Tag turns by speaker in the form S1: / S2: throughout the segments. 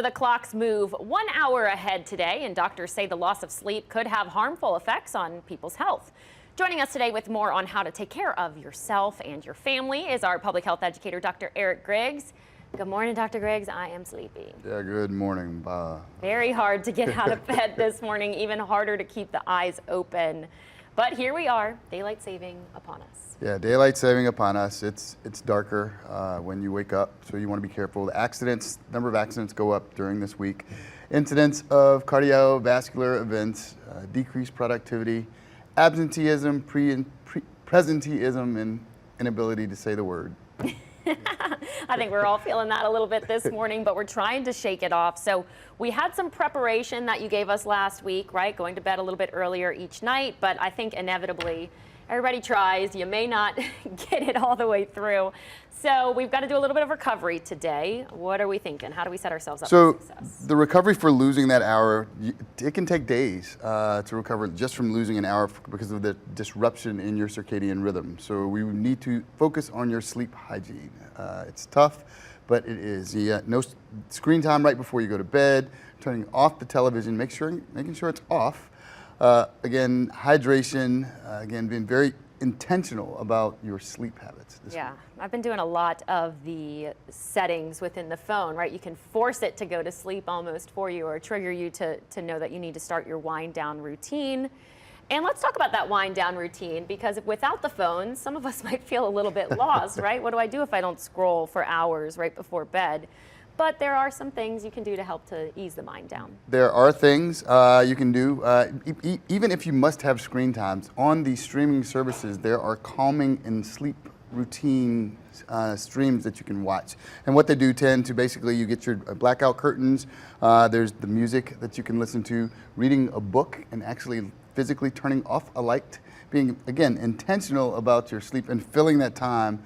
S1: The clocks move 1 hour ahead today, and doctors say the loss of sleep could have harmful effects on people's health. Joining us today with more on how to take care of yourself and your family is our public health educator, Dr. Griggs. Good morning, Dr. Griggs. I am sleepy.
S2: Yeah, good morning.
S1: Very hard to get out of bed this morning, even harder to keep the eyes open. But here we are, daylight saving upon us.
S2: Yeah, daylight saving upon us. It's darker when you wake up, so you want to be careful. The number of accidents go up during this week. Incidents of cardiovascular events, decreased productivity, absenteeism, presenteeism, and inability to say the word.
S1: I think we're all feeling that a little bit this morning, but we're trying to shake it off. So we had some preparation that you gave us last week, right? Going to bed a little bit earlier each night, but I think inevitably everybody tries. You may not get it all the way through. So we've got to do a little bit of recovery today. What are we thinking? How do we set ourselves up for success?
S2: The recovery for losing that hour, it can take days to recover just from losing an hour because of the disruption in your circadian rhythm. So we need to focus on your sleep hygiene. It's tough, but it is. No screen time right before you go to bed, turning off the television, making sure it's off. Again, hydration, again, being very intentional about your sleep habits.
S1: Yeah, I've been doing a lot of the settings within the phone, right? You can force it to go to sleep almost for you or trigger you to know that you need to start your wind down routine. And let's talk about that wind down routine, because without the phone, some of us might feel a little bit lost, right? What do I do if I don't scroll for hours right before bed? But there are some things you can do to help to ease the mind down.
S2: There are things you can do, even if you must have screen times. On the streaming services, there are calming and sleep routine streams that you can watch. And what they do tend to basically, you get your blackout curtains, there's the music that you can listen to, reading a book and actually physically turning off a light, being, again, intentional about your sleep and filling that time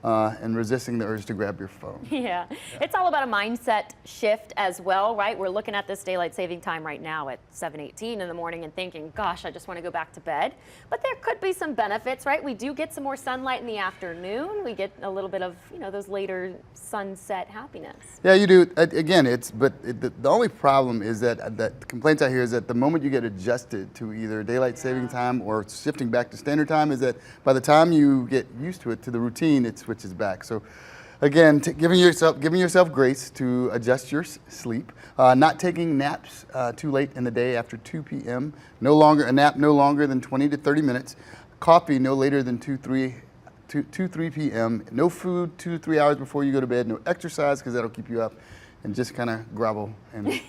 S2: and resisting the urge to grab your phone.
S1: Yeah, it's all about a mindset shift as well, right? We're looking at this daylight saving time right now at 7:18 in the morning and thinking, gosh, I just want to go back to bed. But there could be some benefits, right? We do get some more sunlight in the afternoon. We get a little bit of, those later sunset happiness.
S2: Yeah, you do. Again, the only problem is that the complaints I hear is that the moment you get adjusted to either daylight saving time or shifting back to standard time is that by the time you get used to it, to the routine, it switches back. So again, giving yourself grace to adjust your sleep, not taking naps too late in the day after 2 p.m., a nap no longer than 20 to 30 minutes, coffee no later than 3 p.m., no food 2 to 3 hours before you go to bed, no exercise because that'll keep you up, and just kind of grovel and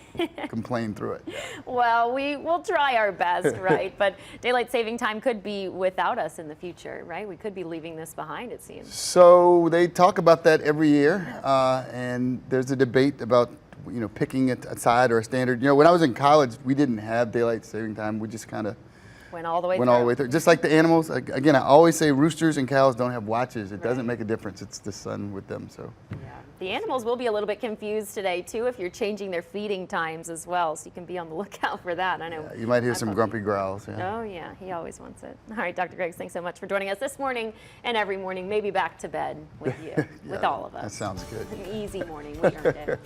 S2: complain through it.
S1: Well, we will try our best, right? But daylight saving time could be without us in the future, right? We could be leaving this behind, it seems.
S2: So they talk about that every year, and there's a debate about picking a side or a standard. When I was in college, we didn't have daylight saving time. We just kind of
S1: went all the way through.
S2: Just like the animals. Again, I always say roosters and cows don't have watches. It doesn't make a difference. It's the sun with them. So.
S1: Yeah. The animals will be a little bit confused today too if you're changing their feeding times as well. So you can be on the lookout for that. I know.
S2: Yeah, you might hear some grumpy growls. Yeah.
S1: Oh yeah, he always wants it. All right, Dr. Griggs, thanks so much for joining us this morning and every morning. Maybe back to bed with you, with all of us.
S2: That sounds good.
S1: An easy morning. We earned it.